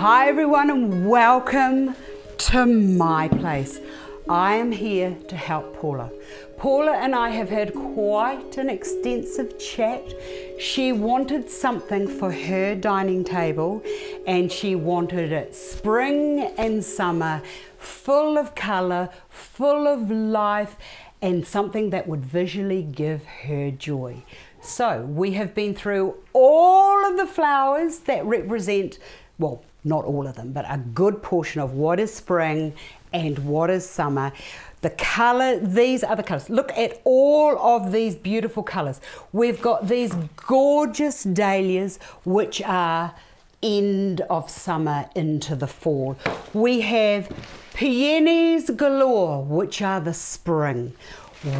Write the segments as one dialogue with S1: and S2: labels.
S1: Hi everyone and welcome to my place. I am here to help Paula. Paula and I have had quite an extensive chat. She wanted something for her dining table and she wanted it spring and summer, full of colour, full of life, and something that would visually give her joy. So we have been through all of the flowers that represent, well, not all of them, but a good portion of what is spring and what is summer. The colour, these are the colours. Look at all of these beautiful colours. We've got these gorgeous dahlias, which are end of summer into the fall. We have peonies galore, which are the spring.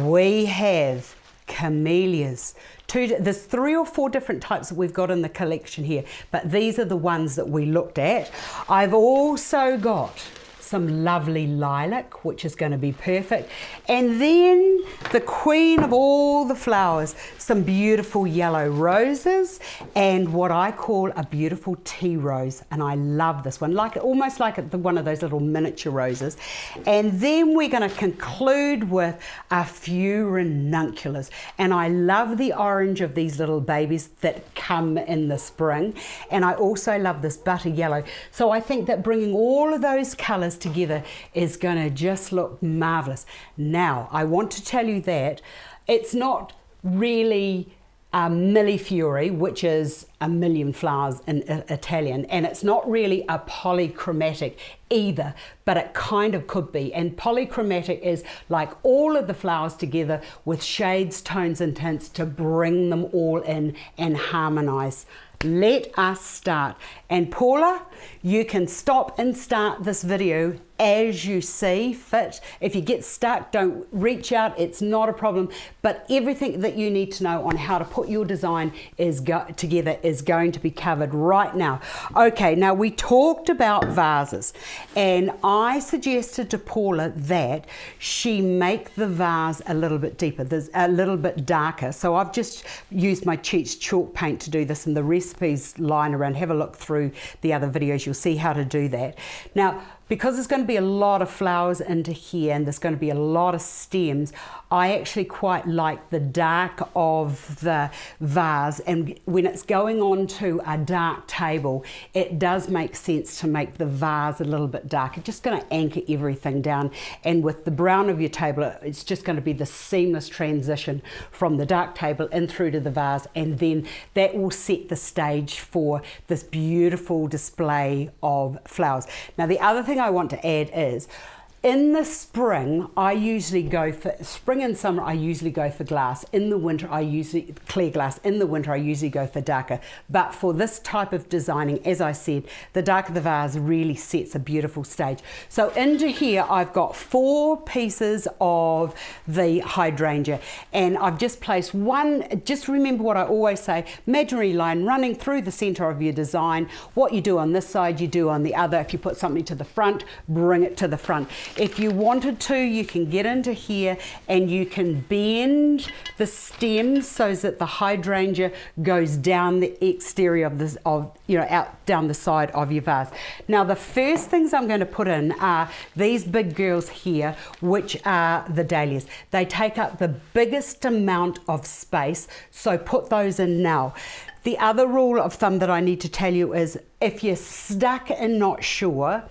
S1: We have camellias. There's 3 or 4 different types that we've got in the collection here, but these are the ones that we looked at. I've also got some lovely lilac, which is going to be perfect. And then the queen of all the flowers, some beautiful yellow roses and what I call a beautiful tea rose. And I love this one, almost like one of those little miniature roses. And then we're going to conclude with a few ranunculus. And I love the orange of these little babies that come in the spring. And I also love this butter yellow. So I think that bringing all of those colours together is going to just look marvelous. Now, I want to tell you that it's not really a millefiori, which is a million flowers in Italian, and it's not really a polychromatic either, but it kind of could be. And polychromatic is like all of the flowers together with shades, tones and tints to bring them all in and harmonize. Let us start. And Paula, you can stop and start this video as you see fit. If you get stuck, don't reach out, it's not a problem. But everything that you need to know on how to put your design together is going to be covered right now. Okay, now we talked about vases, and I suggested to Paula that she make the vase a little bit deeper, there's a little bit darker. So I've just used my Cheats chalk paint to do this, and the recipes lying around. Have a look through the other videos, you'll see how to do that. Now, because there's going to be a lot of flowers into here and there's going to be a lot of stems, I actually quite like the dark of the vase, and when it's going on to a dark table, it does make sense to make the vase a little bit darker. Just going to anchor everything down, and with the brown of your table, it's just going to be the seamless transition from the dark table in through to the vase, and then that will set the stage for this beautiful display of flowers. Now, the other thing I want to add is, in the spring, I usually go for, spring and summer, I usually go for glass. In the winter, I usually, clear glass. In the winter, I usually go for darker. But for this type of designing, as I said, the darker the vase really sets a beautiful stage. So into here, I've got 4 pieces of the hydrangea. And I've just placed one, just remember what I always say, imaginary line running through the center of your design. What you do on this side, you do on the other. If you put something to the front, bring it to the front. If you wanted to, you can get into here and you can bend the stems so that the hydrangea goes down the exterior of this, out down the side of your vase. Now, the first things I'm going to put in are these big girls here, which are the dahlias. They take up the biggest amount of space, so put those in now. The other rule of thumb that I need to tell you is, if you're stuck and not sure,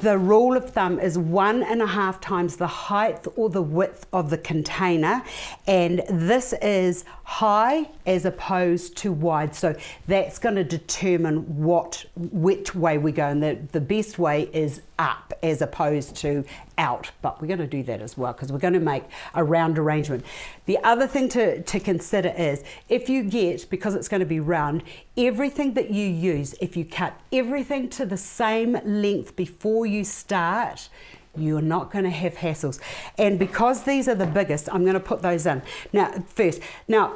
S1: the rule of thumb is 1.5 times the height or the width of the container, and this is high as opposed to wide. So that's going to determine which way we go, and the best way is up as opposed to out, but we're going to do that as well because we're going to make a round arrangement. The other thing to consider is, if you get, because it's going to be round, everything that you use, if you cut everything to the same length before you start, you're not going to have hassles. And because these are the biggest, I'm going to put those in. Now,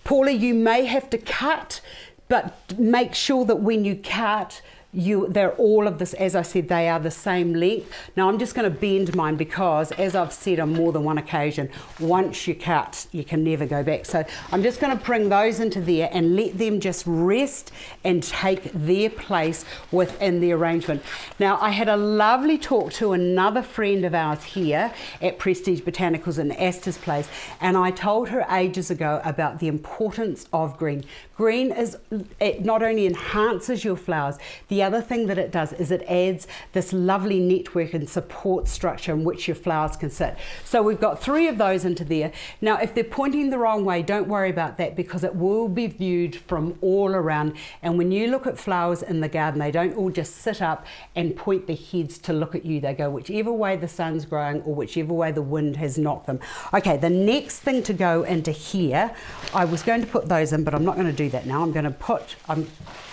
S1: Paula, you may have to cut, but make sure that when you cut, they're all of this, as I said, they are the same length. Now I'm just going to bend mine because, as I've said on more than one occasion, once you cut, you can never go back. So I'm just going to bring those into there and let them just rest and take their place within the arrangement. Now, I had a lovely talk to another friend of ours here at Prestige Botanicals in Astar's place, and I told her ages ago about the importance of green. Green it not only enhances your flowers, the other thing that it does is it adds this lovely network and support structure in which your flowers can sit. So we've got 3 of those into there. Now, if they're pointing the wrong way, don't worry about that because it will be viewed from all around. And when you look at flowers in the garden, they don't all just sit up and point their heads to look at you. They go whichever way the sun's growing or whichever way the wind has knocked them. Okay, the next thing to go into here, I was going to put those in, but I'm not going to do that now. I'm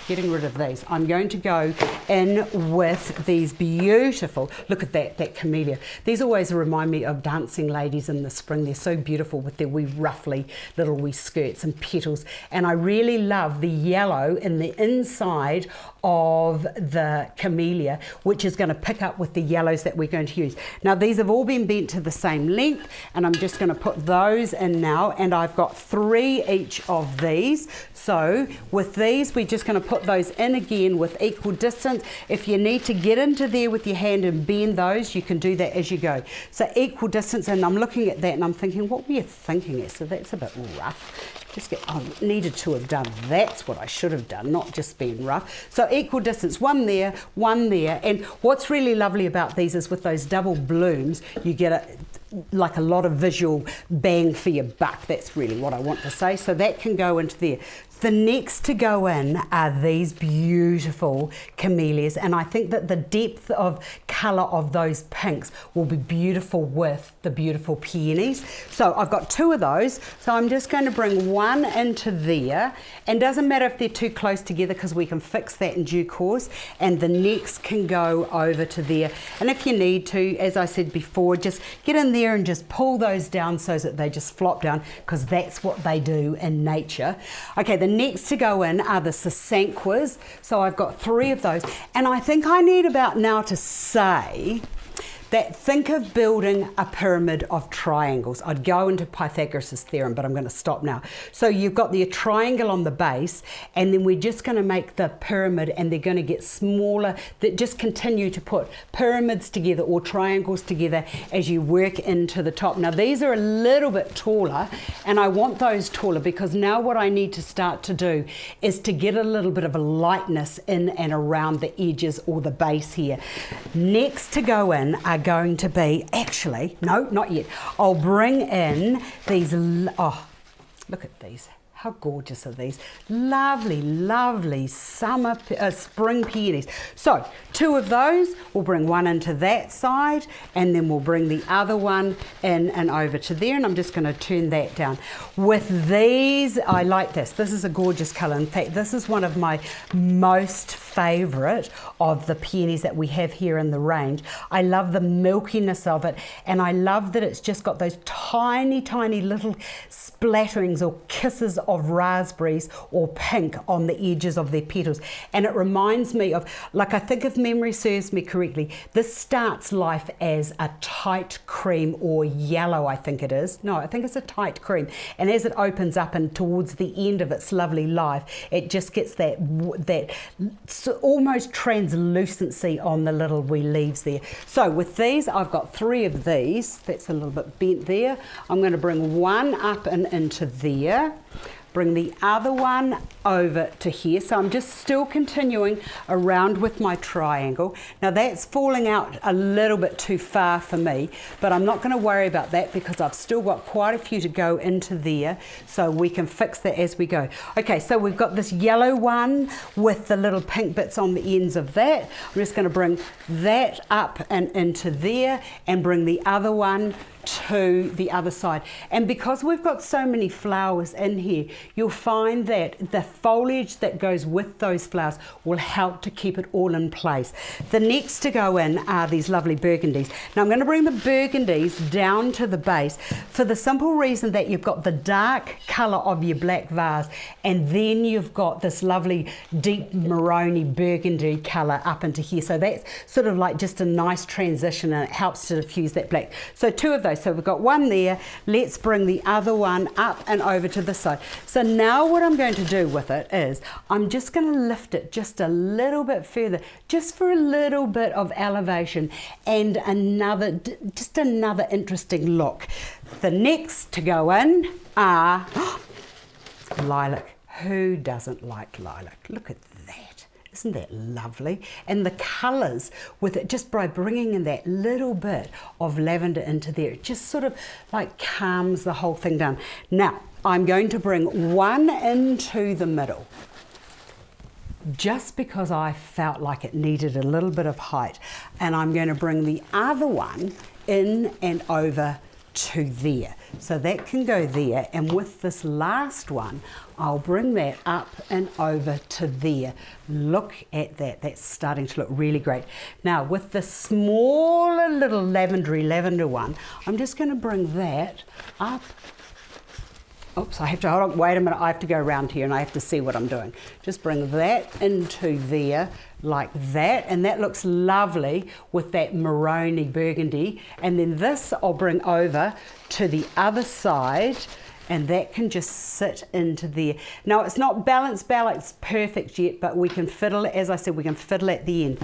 S1: getting rid of these. I'm going to go in with these beautiful, look at that Camellia. These always remind me of dancing ladies in the spring. They're so beautiful with their wee ruffly little wee skirts and petals. And I really love the yellow in the inside of the Camellia, which is going to pick up with the yellows that we're going to use. Now these have all been bent to the same length, and I'm just going to put those in now, and I've got 3 each of these. So with these, we're just going to put those in again with equal distance. If you need to get into there with your hand and bend those, you can do that as you go. So equal distance, and I'm looking at that and I'm thinking, what were you thinking, Esther? That's a bit rough. Needed to have done, that's what I should have done, not just being rough. So equal distance, one there, and what's really lovely about these is with those double blooms, you get like a lot of visual bang for your buck. That's really what I want to say. So that can go into there. The next to go in are these beautiful camellias, and I think that the depth of colour of those pinks will be beautiful with the beautiful peonies. So I've got 2 of those, so I'm just going to bring one into there, and doesn't matter if they're too close together because we can fix that in due course, and the next can go over to there. And if you need to, as I said before, just get in there and just pull those down so that they just flop down, because that's what they do in nature. Okay, the next to go in are the sasanquas. So I've got 3 of those, and I think I need about now to say that think of building a pyramid of triangles. I'd go into Pythagoras' theorem, but I'm going to stop now. So you've got the triangle on the base, and then we're just going to make the pyramid, and they're going to get smaller, that just continue to put pyramids together or triangles together as you work into the top. Now these are a little bit taller, and I want those taller because now what I need to start to do is to get a little bit of a lightness in and around the edges or the base here. Next to go in are going to be, actually, no, not yet. I'll bring in these, oh, look at these. How gorgeous are these? Lovely, lovely summer, spring peonies. So 2 of those, we'll bring one into that side, and then we'll bring the other one in and over to there, and I'm just going to turn that down. With these, I like this. This is a gorgeous colour. In fact, this is one of my most favourite of the peonies that we have here in the range. I love the milkiness of it, and I love that it's just got those tiny, tiny little splatterings or kisses of raspberries or pink on the edges of their petals. And it reminds me of, like, I think if memory serves me correctly, this starts life as a tight cream or yellow, I think it is. No, I think it's a tight cream. And as it opens up and towards the end of its lovely life, it just gets that almost translucency on the little wee leaves there. So with these, I've got 3 of these. That's a little bit bent there. I'm going to bring one up and into there. Bring the other one over to here. So I'm just still continuing around with my triangle. Now that's falling out a little bit too far for me, but I'm not going to worry about that because I've still got quite a few to go into there, so we can fix that as we go. Okay, so we've got this yellow one with the little pink bits on the ends of that. I'm just going to bring that up and into there and bring the other one to the other side. And because we've got so many flowers in here, you'll find that the foliage that goes with those flowers will help to keep it all in place. The next to go in are these lovely burgundies. Now I'm going to bring the burgundies down to the base for the simple reason that you've got the dark colour of your black vase, and then you've got this lovely deep maroni burgundy colour up into here. So that's sort of like just a nice transition, and it helps to diffuse that black. So two of those. So we've got one there. Let's bring the other one up and over to this side. So now what I'm going to do with it is I'm just going to lift it just a little bit further, just for a little bit of elevation and just another interesting look. The next to go in are lilac. Who doesn't like lilac? Look at that. Isn't that lovely? And the colours with it, just by bringing in that little bit of lavender into there, it just sort of like calms the whole thing down. Now, I'm going to bring one into the middle, just because I felt like it needed a little bit of height. And I'm going to bring the other one in and over to there. So that can go there, and with this last one, I'll bring that up and over to there. Look at that, that's starting to look really great. Now with the smaller little lavender one, I'm just going to bring that up. Oops, I have to, hold on, wait a minute, I have to go around here and I have to see what I'm doing. Just bring that into there like that, and that looks lovely with that maroni burgundy. And then this I'll bring over to the other side, and that can just sit into there. Now it's not balanced perfect yet, but we can fiddle, as I said, we can fiddle at the end.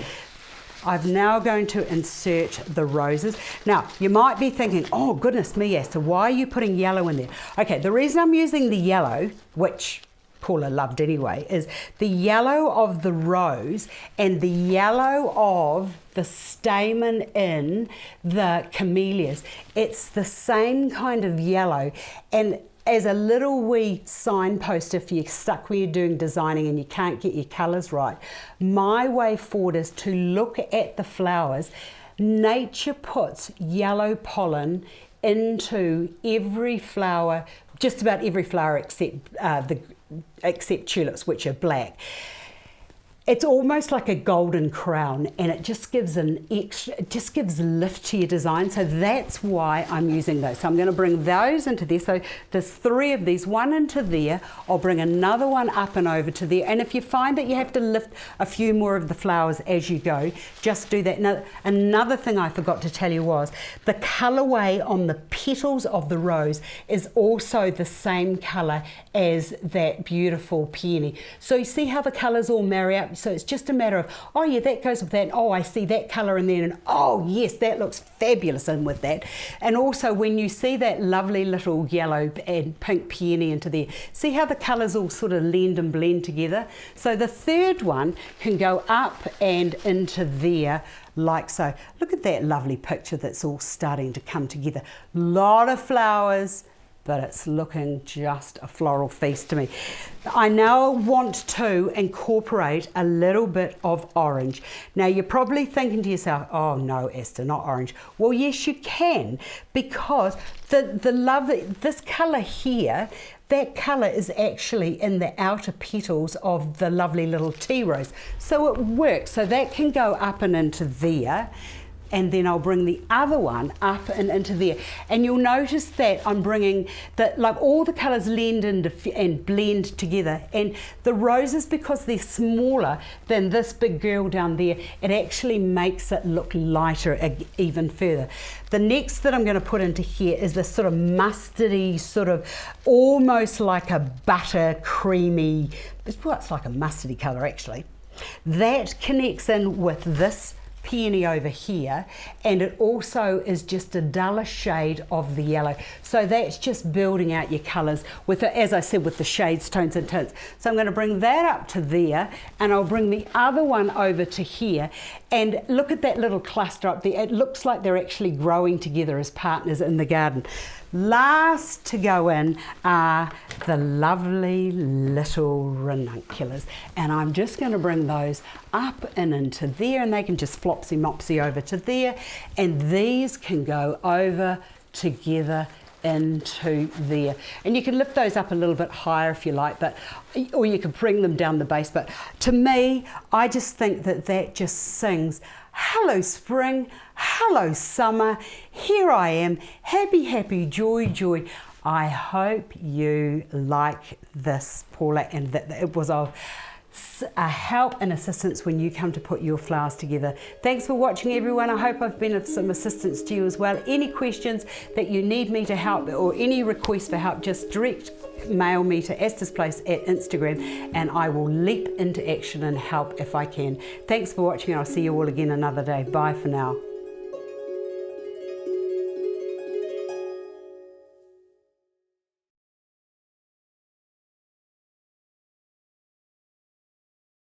S1: I'm now going to insert the roses. Now, you might be thinking, oh goodness me, Astar, why are you putting yellow in there? Okay, the reason I'm using the yellow, which Paula loved anyway, is the yellow of the rose and the yellow of the stamen in the camellias. It's the same kind of yellow, and as a little wee signpost, if you're stuck when you're doing designing and you can't get your colours right, my way forward is to look at the flowers. Nature puts yellow pollen into every flower, just about every flower except tulips, which are black. It's almost like a golden crown, and it just gives it just gives lift to your design. So that's why I'm using those. So I'm going to bring those into there. So there's three of these, one into there. I'll bring another one up and over to there. And if you find that you have to lift a few more of the flowers as you go, just do that. Now, another thing I forgot to tell you was the colorway on the petals of the rose is also the same color as that beautiful peony. So you see how the colors all marry up? So it's just a matter of, oh yeah, that goes with that. Oh, I see that colour in there, and oh yes, that looks fabulous in with that. And also when you see that lovely little yellow and pink peony into there, see how the colours all sort of lend and blend together? So the third one can go up and into there like so. Look at that lovely picture that's all starting to come together. Lot of flowers, but it's looking just a floral feast to me. I now want to incorporate a little bit of orange. Now you're probably thinking to yourself, oh no, Astar, not orange. Well, yes, you can, because this colour here, that colour is actually in the outer petals of the lovely little tea rose. So it works. So that can go up and into there. And then I'll bring the other one up and into there. And you'll notice that I'm bringing that, like all the colours blend and blend together. And the roses, because they're smaller than this big girl down there, it actually makes it look lighter even further. The next that I'm going to put into here is this sort of mustardy, sort of almost like a butter creamy, well, it's like a mustardy colour actually. That connects in with this peony over here, and it also is just a duller shade of the yellow. So that's just building out your colours with, as I said, with the shades, tones and tints. So I'm going to bring that up to there, and I'll bring the other one over to here, and look at that little cluster up there. It looks like they're actually growing together as partners in the garden. Last to go in are the lovely little ranunculus, and I'm just going to bring those up and into there, and they can just flopsy mopsy over to there, and these can go over together into there. And you can lift those up a little bit higher if you like, but or you can bring them down the base. But to me, I just think that that just sings, hello spring, hello summer, here I am, happy, happy, joy, joy. I hope you like this, Paula, and that it was of a help and assistance when you come to put your flowers together. Thanks for watching, everyone. I hope I've been of some assistance to you as well. Any questions that you need me to help or any requests for help, just direct mail me to Astar's Place at Instagram and I will leap into action and help if I can. Thanks for watching and I'll see you all again another day. Bye for now.